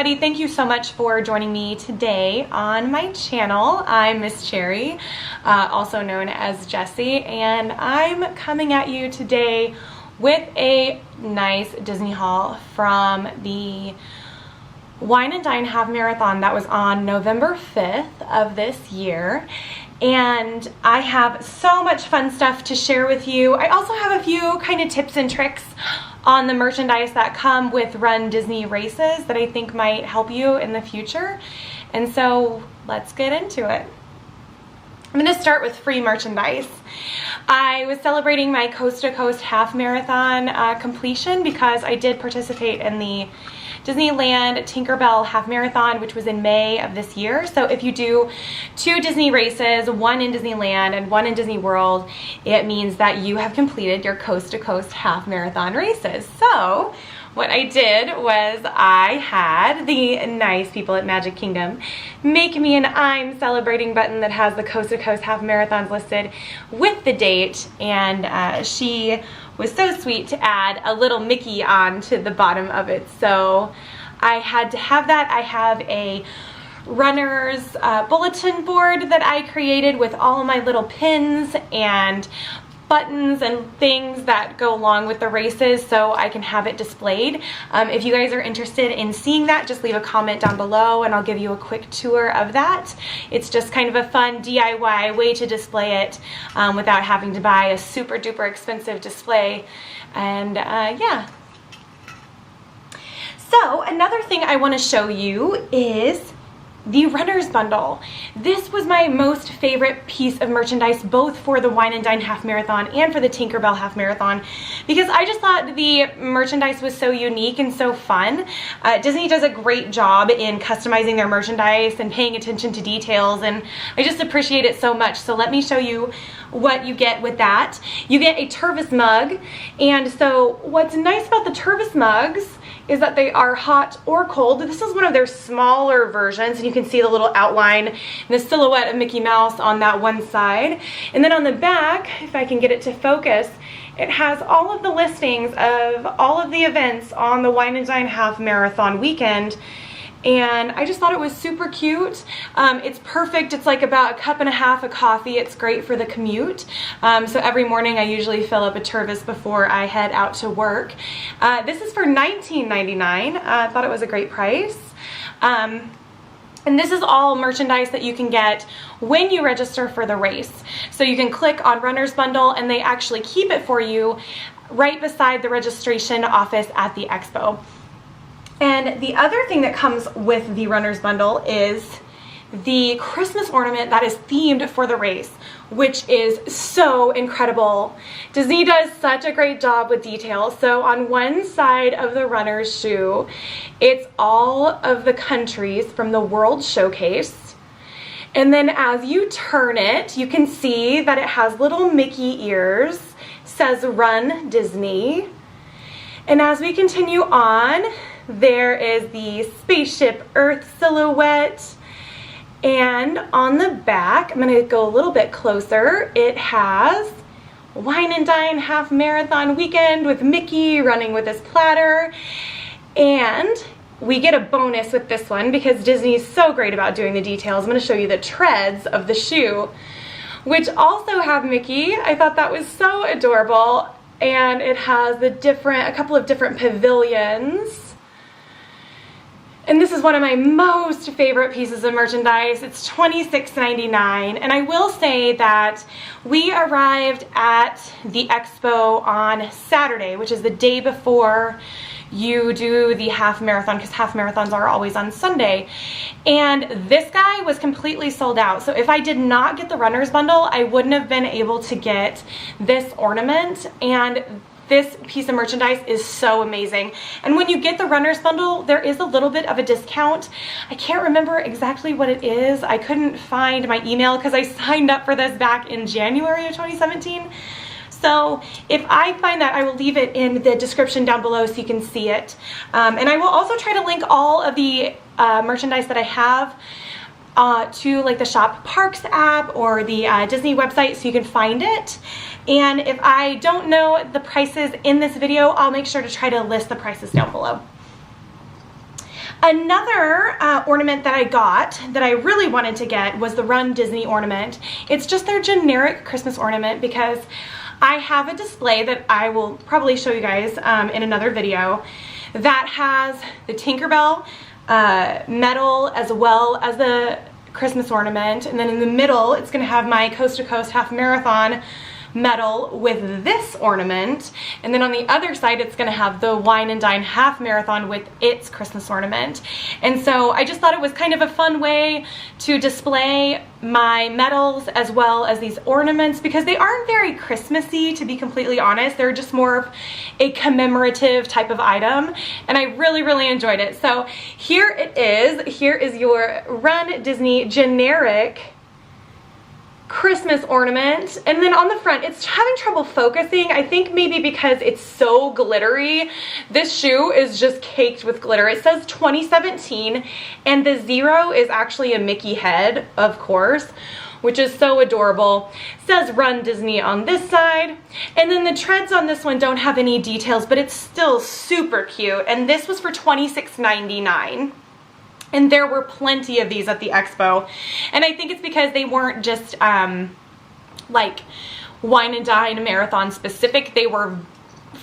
everybody. Thank you so much for joining me today on my channel. I'm Miss Cherry, also known as Jessie, and I'm coming at you today with a nice Disney haul from the Wine and Dine Half Marathon that was on November 5th of this year. And I have so much fun stuff to share with you. I also have a few kind of tips and tricks on the merchandise that come with Run Disney races that I think might help you in the future. And so let's get into it. I'm going to start with free merchandise. I was celebrating my Coast to Coast Half Marathon completion because I did participate in the Disneyland Tinkerbell Half Marathon, which was in May of this year. So if you do 2 Disney races, one in Disneyland and one in Disney World, it means that you have completed your Coast to Coast Half Marathon races. So what I did was I had the nice people at Magic Kingdom make me an I'm celebrating button that has the Coast to Coast Half Marathons listed with the date, and she was so sweet to add a little Mickey on to the bottom of it. So I had to have that. I have a runner's bulletin board that I created with all of my little pins and buttons and things that go along with the races so I can have it displayed. If you guys are interested in seeing that, just leave a comment down below and I'll give you a quick tour of that. It's just kind of a fun DIY way to display it without having to buy a super duper expensive display. And yeah. So another thing I want to show you is the runner's bundle. This was my most favorite piece of merchandise, both for the Wine and Dine Half Marathon and for the Tinkerbell Half Marathon, because I just thought the merchandise was so unique and so fun. Disney does a great job in customizing their merchandise and paying attention to details, and I just appreciate it so much. So let me show you what you get with that. You get a Tervis mug, and so what's nice about the Tervis mugs is that they are hot or cold. This is one of their smaller versions, and you can see the little outline and the silhouette of Mickey Mouse on that one side. And then on the back, if I can get it to focus, it has all of the listings of all of the events on the Wine and Dine Half Marathon weekend. And I just thought it was super cute. It's perfect. It's like about 1.5 cups of coffee. It's great for the commute. So every morning I usually fill up a Tervis before I head out to work. This is for $19.99. I thought it was a great price. And this is all merchandise that you can get when you register for the race. So you can click on Runner's Bundle and they actually keep it for you right beside the registration office at the expo. And the other thing that comes with the Runner's Bundle is the Christmas ornament that is themed for the race, which is so incredible. Disney does such a great job with details. So on one side of the runner's shoe, it's all of the countries from the World Showcase. And then as you turn it, you can see that it has little Mickey ears, says Run Disney. And as we continue on, there is the Spaceship Earth silhouette, and on the back, I'm going to go a little bit closer, it has Wine and Dine Half Marathon weekend with Mickey running with his platter. And we get a bonus with this one because Disney is so great about doing the details. I'm going to show you the treads of the shoe, which also have Mickey. I thought that was so adorable, and it has a couple of different pavilions. And this is one of my most favorite pieces of merchandise. It's $26.99. And I will say that we arrived at the expo on Saturday, which is the day before you do the half marathon, because half marathons are always on Sunday. And this guy was completely sold out. So if I did not get the runner's bundle, I wouldn't have been able to get this ornament. And this piece of merchandise is so amazing. And when you get the runner's bundle, there is a little bit of a discount. I can't remember exactly what it is. I couldn't find my email because I signed up for this back in January of 2017. So if I find that, I will leave it in the description down below so you can see it. And I will also try to link all of the merchandise that I have to like the Shop Parks app or the Disney website so you can find it. And if I don't know the prices in this video, I'll make sure to try to list the prices down below. Another ornament that I got that I really wanted to get was the Run Disney ornament. It's just their generic Christmas ornament because I have a display that I will probably show you guys in another video that has the Tinkerbell medal as well as the Christmas ornament, and then in the middle it's going to have my Coast to Coast Half Marathon medal with this ornament, and then on the other side it's going to have the Wine and Dine Half Marathon with its Christmas ornament. And so I just thought it was kind of a fun way to display my medals as well as these ornaments, because they aren't very Christmassy, to be completely honest. They're just more of a commemorative type of item, and I really enjoyed it. So here it is. Here is your Run Disney generic Christmas ornament, and then on the front it's having trouble focusing. I think maybe because it's so glittery. This shoe is just caked with glitter. It says 2017, and the 0 is actually a Mickey head, of course, which is so adorable. It says Run Disney on this side, and then the treads on this one don't have any details, but it's still super cute, and this was for $26.99. And there were plenty of these at the expo. And I think it's because they weren't just like Wine and Dine Marathon specific. They were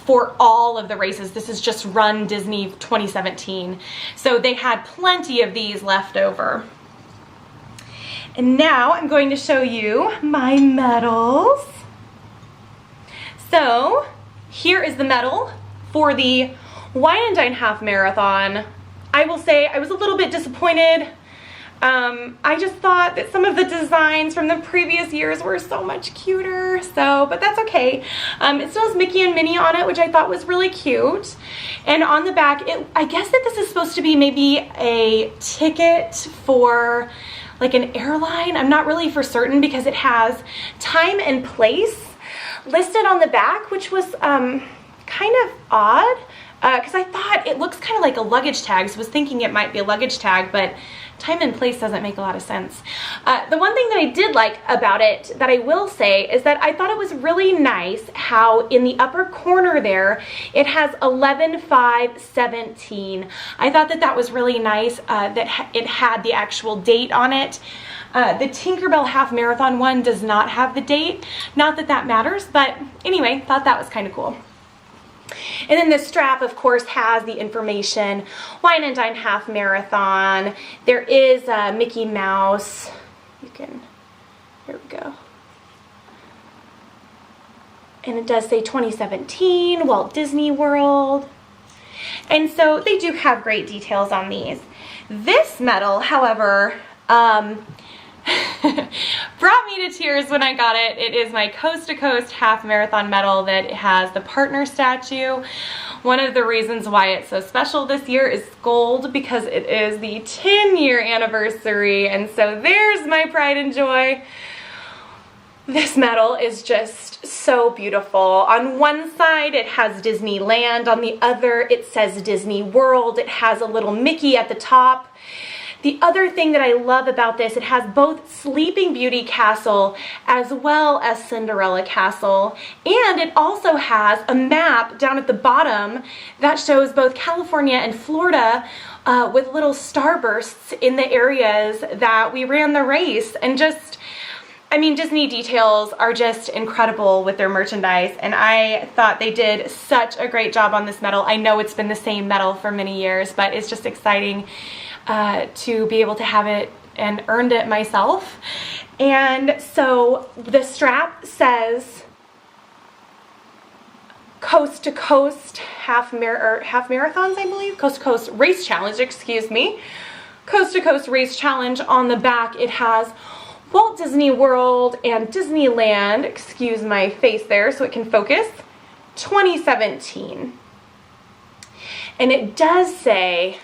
for all of the races. This is just Run Disney 2017. So they had plenty of these left over. And now I'm going to show you my medals. So here is the medal for the Wine and Dine Half Marathon. I will say I was a little bit disappointed. I just thought that some of the designs from the previous years were so much cuter, but that's okay. It still has Mickey and Minnie on it, which I thought was really cute. And on the back, I guess that this is supposed to be maybe a ticket for like an airline. I'm not really for certain because it has time and place listed on the back, which was kind of odd. Because I thought it looks kind of like a luggage tag, so I was thinking it might be a luggage tag, but time and place doesn't make a lot of sense. The one thing that I did like about it that I will say is that I thought it was really nice how in the upper corner there it has 11/5/17. I thought that that was really nice, that it had the actual date on it. The Tinkerbell Half Marathon one does not have the date. Not that that matters, but anyway, thought that was kind of cool. And then the strap, of course, has the information, Wine and Dine Half Marathon. There is a Mickey Mouse. Here we go. And it does say 2017, Walt Disney World. And so they do have great details on these. This medal, however, brought me to tears when I got it. It is my Coast to Coast Half Marathon medal that has the partner statue. One of the reasons why it's so special this year is gold, because it is the 10-year anniversary, and so there's my pride and joy. This medal is just so beautiful. On one side it has Disneyland, on the other it says Disney World. It has a little Mickey at the top. The other thing that I love about this, it has both Sleeping Beauty Castle as well as Cinderella Castle, and it also has a map down at the bottom that shows both California and Florida with little starbursts in the areas that we ran the race. And just, I mean, Disney details are just incredible with their merchandise, and I thought they did such a great job on this medal. I know it's been the same medal for many years, but it's just exciting to be able to have it and earned it myself. And so the strap says Coast to Coast half marathons, I believe. Coast to Coast Race Challenge, excuse me. Coast to Coast Race Challenge. On the back it has Walt Disney World and Disneyland, excuse my face there so it can focus, 2017. And it does say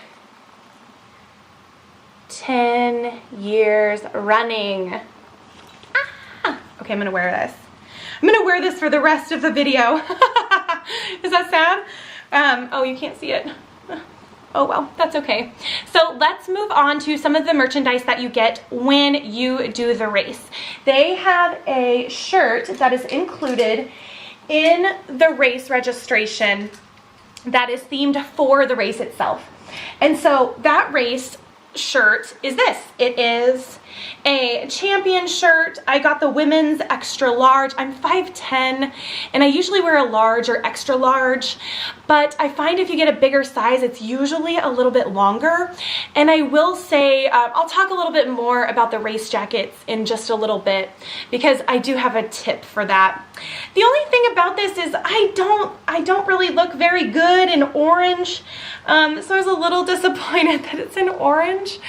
10 years running. Ah! Okay, I'm gonna wear this. I'm gonna wear this for the rest of the video. Is that sad? Oh, you can't see it. Oh well, that's okay. So let's move on to some of the merchandise that you get when you do the race. They have a shirt that is included in the race registration. that is themed for the race itself. And so that race shirt is this. It is a champion shirt. I got the women's extra large. I'm 5'10", and I usually wear a large or extra large, but I find if you get a bigger size, it's usually a little bit longer. And I will say, I'll talk a little bit more about the race jackets in just a little bit, because I do have a tip for that. The only thing about this is I don't really look very good in orange, so I was a little disappointed that it's in orange.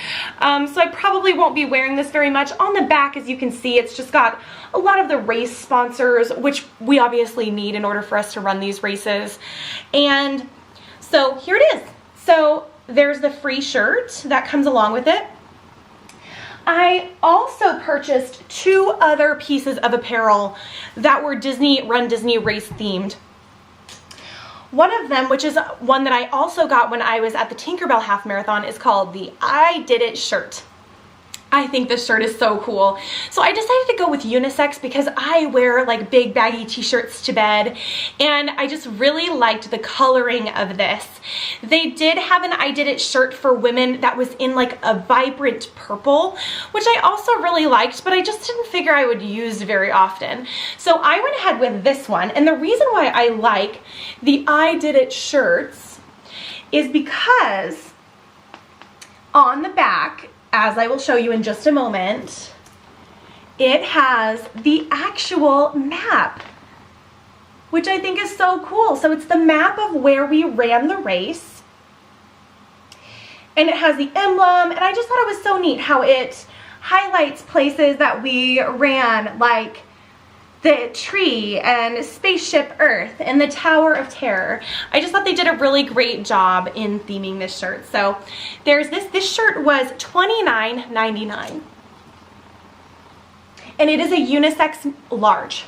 So I probably won't be wearing this very much. On the back, as you can see, it's just got a lot of the race sponsors, which we obviously need in order for us to run these races. And so here it is. So there's the free shirt that comes along with it. I also purchased 2 other pieces of apparel that were Run Disney race themed. One of them, which is one that I also got when I was at the Tinkerbell Half Marathon, is called the I Did It shirt. I think this shirt is so cool. So I decided to go with unisex because I wear like big baggy t-shirts to bed, and I just really liked the coloring of this. They did have an I Did It shirt for women that was in like a vibrant purple, which I also really liked, but I just didn't figure I would use very often. So I went ahead with this one, and the reason why I like the I Did It shirts is because on the back, as I will show you in just a moment, it has the actual map, which I think is so cool. So it's the map of where we ran the race, and it has the emblem, and I just thought it was so neat how it highlights places that we ran, like the tree and Spaceship Earth and the Tower of Terror. I just thought they did a really great job in theming this shirt. So there's this. This shirt was $29.99, and it is a unisex large.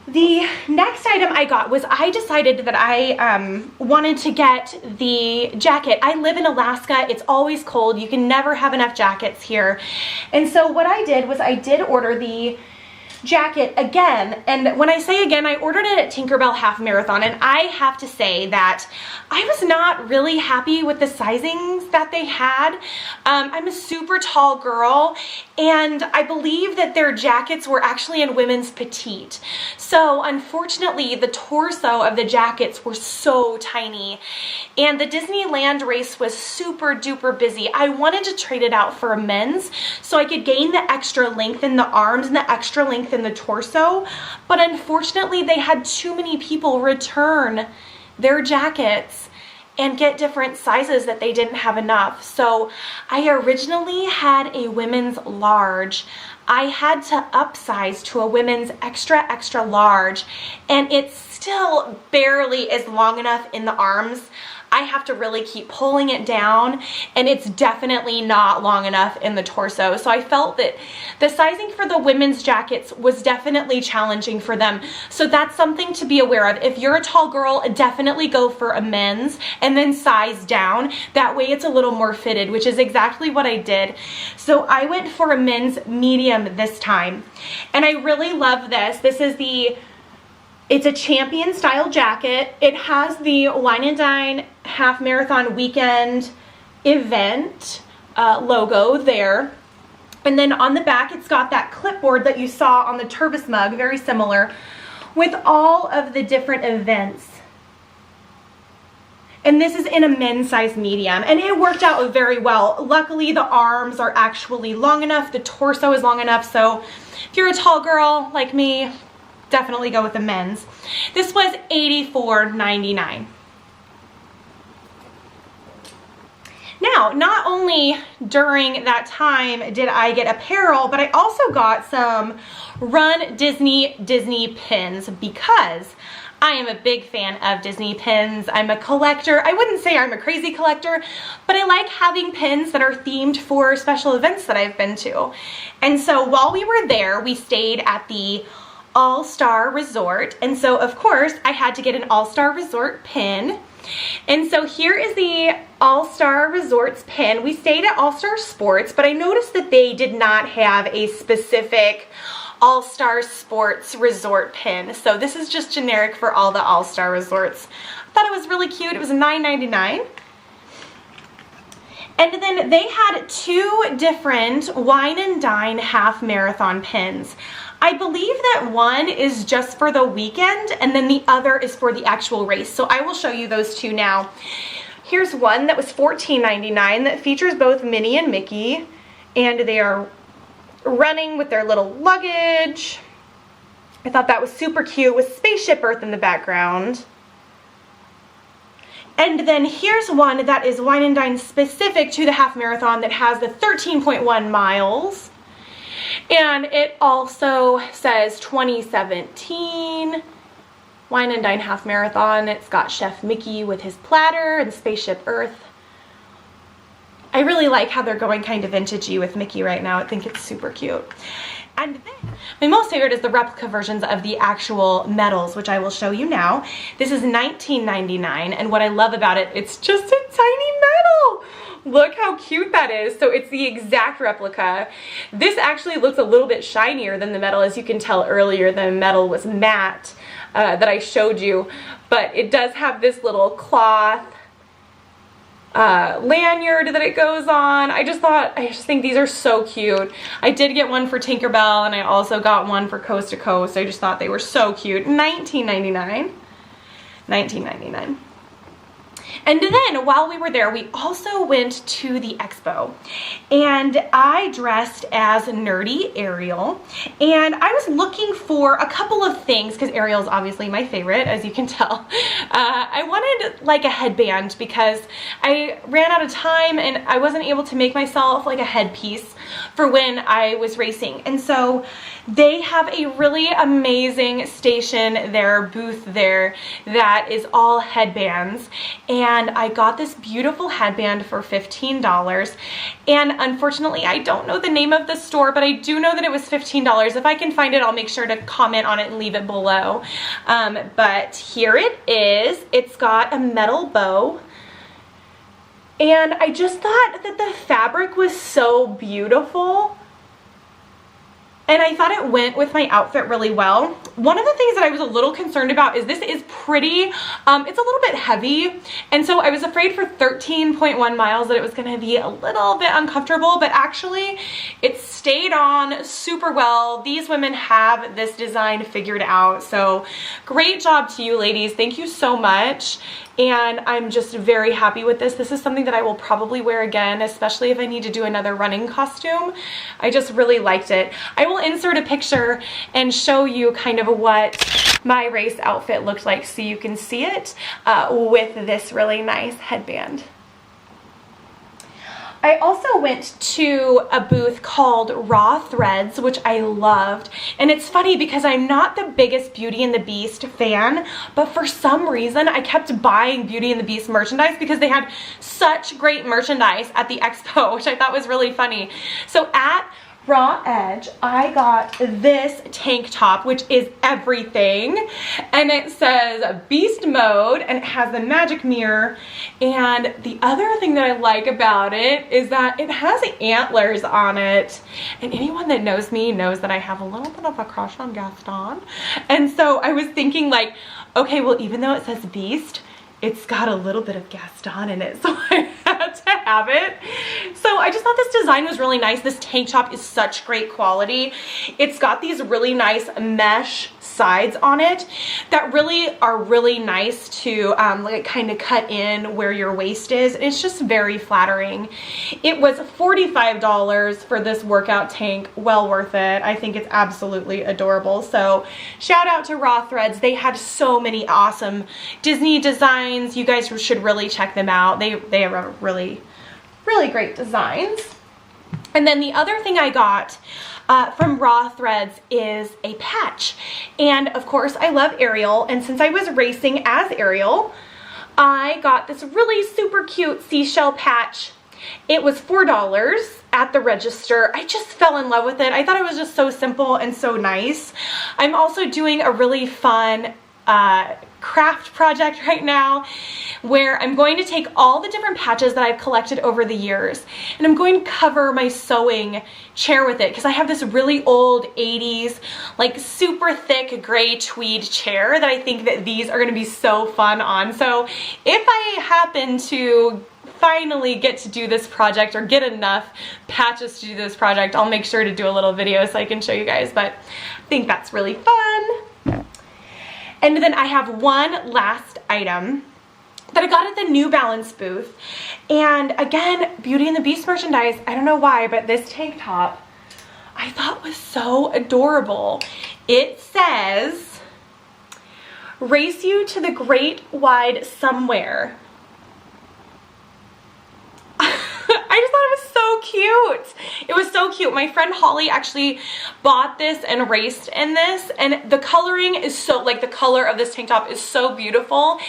The next item I got was, I decided that I wanted to get the jacket. I live in Alaska. It's always cold. You can never have enough jackets here. And so what I did was I did order the jacket again, and when I say again, I ordered it at Tinkerbell Half Marathon, and I have to say that I was not really happy with the sizings that they had. I'm a super tall girl, and I believe that their jackets were actually in women's petite. So unfortunately, the torso of the jackets were so tiny, and the Disneyland race was super duper busy. I wanted to trade it out for a men's so I could gain the extra length in the arms and the extra length in the torso, but unfortunately they had too many people return their jackets and get different sizes that they didn't have enough. So I originally had a women's large. I had to upsize to a women's extra large, and it still barely is long enough in the arms. I have to really keep pulling it down, and it's definitely not long enough in the torso. So I felt that the sizing for the women's jackets was definitely challenging for them. So that's something to be aware of. If you're a tall girl, definitely go for a men's and then size down. That way it's a little more fitted, which is exactly what I did. So I went for a men's medium this time, and I really love this. This is it's a champion style jacket. It has the Wine and Dine Half Marathon Weekend event logo there. And then on the back, it's got that clipboard that you saw on the Turbis mug, very similar, with all of the different events. And this is in a men's size medium, and it worked out very well. Luckily, the arms are actually long enough, the torso is long enough, so if you're a tall girl like me, definitely go with the men's. This was $84.99. Now, not only during that time did I get apparel, but I also got some Run Disney pins, because I am a big fan of Disney pins. I'm a collector. I wouldn't say I'm a crazy collector, but I like having pins that are themed for special events that I've been to. And so while we were there, we stayed at the All-Star Resort, and so of course I had to get an All-Star Resort pin. And so here is the All-Star Resorts pin. We stayed at All-Star Sports, but I noticed that they did not have a specific All-Star Sports Resort pin. So this is just generic for all the All-Star resorts. I thought it was really cute. It was $9.99. And then they had two different Wine and Dine half marathon pins. I believe that one is just for the weekend and then the other is for the actual race. So I will show you those two now. Here's one that was $14.99 that features both Minnie and Mickey, and they are running with their little luggage. I thought that was super cute with Spaceship Earth in the background. And then here's one that is Wine and Dine specific to the half marathon that has the 13.1 miles. And it also says 2017 Wine and Dine half marathon. It's got Chef Mickey with his platter and Spaceship Earth. I really like how they're going kind of vintagey with Mickey right now. I think it's super cute. And then my most favorite is the replica versions of the actual medals, which I will show you now. This is $19.99, and what I love about it, it's just a tiny medal. Look how cute that is. So it's the exact replica. This actually looks a little bit shinier than the medal. As you can tell earlier, the medal was matte that I showed you, but it does have this little cloth lanyard that it goes on. I just think these are so cute. I did get one for Tinkerbell, and I also got one for Coast to Coast. I just thought they were so cute. $19.99. $19.99. And then while we were there, we also went to the expo, and I dressed as nerdy Ariel, and I was looking for a couple of things because Ariel's obviously my favorite, as you can tell. I wanted like a headband because I ran out of time and I wasn't able to make myself like a headpiece for when I was racing. And so they have a really amazing station, their booth there, that is all headbands. And I got this beautiful headband for $15. And unfortunately, I don't know the name of the store, but I do know that it was $15. If I can find it, I'll make sure to comment on it and leave it below. But here it is. It's got a metal bow. And I just thought that the fabric was so beautiful. And I thought it went with my outfit really well. One of the things that I was a little concerned about is this is pretty, it's a little bit heavy. And so I was afraid for 13.1 miles that it was gonna be a little bit uncomfortable, but actually it stayed on super well. These women have this design figured out. So great job to you ladies. Thank you so much. And I'm just very happy with this. This is something that I will probably wear again, especially if I need to do another running costume. I just really liked it. I will insert a picture and show you kind of what my race outfit looked like so you can see it with this really nice headband. I also went to a booth called Raw Threads, which I loved. And it's funny because I'm not the biggest Beauty and the Beast fan, but for some reason I kept buying Beauty and the Beast merchandise because they had such great merchandise at the expo, which I thought was really funny. So at Raw Edge, I got this tank top, which is everything, and it says Beast Mode, and it has the magic mirror. And the other thing that I like about it is that it has antlers on it, and anyone that knows me knows that I have a little bit of a crush on Gaston. And so I was thinking like, okay, well, even though it says Beast, it's got a little bit of Gaston in it, so I had to have it. So I just thought this design was really nice. This tank top is such great quality. It's got these really nice mesh sides on it that really are really nice to like kind of cut in where your waist is. It's just very flattering. It was $45 for this workout tank. Well worth it. I think it's absolutely adorable. So shout out to Raw Threads. They had so many awesome Disney designs. You guys should really check them out. They have really great designs. And then the other thing I got from Raw Threads is a patch. And of course I love Ariel, and since I was racing as Ariel, I got this really super cute seashell patch. It was $4 at the register. I just fell in love with it. I thought it was just so simple and so nice. I'm also doing a really fun craft project right now where I'm going to take all the different patches that I've collected over the years and I'm going to cover my sewing chair with it because I have this really old 80s like super thick gray tweed chair that I think that these are going to be so fun on. So if I happen to finally get to do this project or get enough patches to do this project, I'll make sure to do a little video so I can show you guys, but I think that's really fun. And then I have one last item that I got at the New Balance booth. And again, Beauty and the Beast merchandise. I don't know why, but this tank top I thought was so adorable. It says, "Race you to the great wide somewhere." I just thought it was so cute. It was so cute. My friend Holly actually bought this and raced in this, and the coloring is so, like the color of this tank top is so beautiful.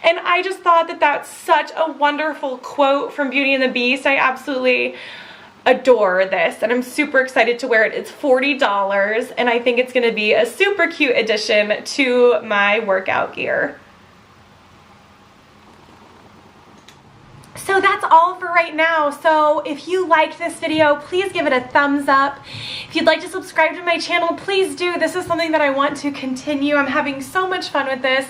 And I just thought that that's such a wonderful quote from Beauty and the Beast. I absolutely adore this and I'm super excited to wear it. It's $40 and I think it's going to be a super cute addition to my workout gear. So that's all for right now. So if you liked this video, please give it a thumbs up. If you'd like to subscribe to my channel, please do. This is something that I want to continue. I'm having so much fun with this.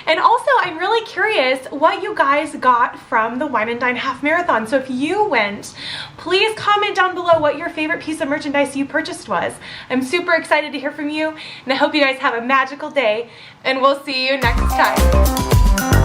And also, I'm really curious what you guys got from the Wine and Dine Half Marathon. So if you went, please comment down below what your favorite piece of merchandise you purchased was. I'm super excited to hear from you, and I hope you guys have a magical day, and we'll see you next time.